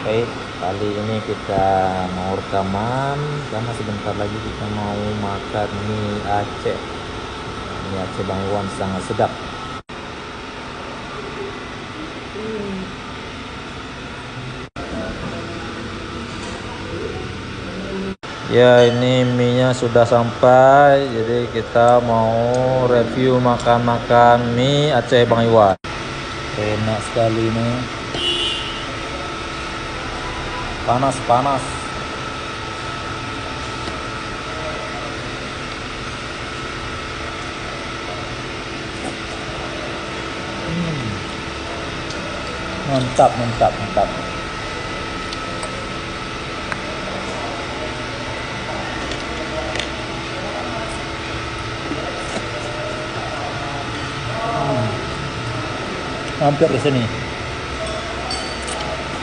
Oke, kali ini kita mau rekaman karena sebentar lagi kita mau makan mie Aceh. Mie Aceh Bang Iwan sangat sedap. Ya, ini mie-nya sudah sampai, jadi kita mau review makan-makan mie Aceh Bang Iwan. Enak sekali nih. Panas-panas. Mantap, mantap, mantap. Hampir di sini.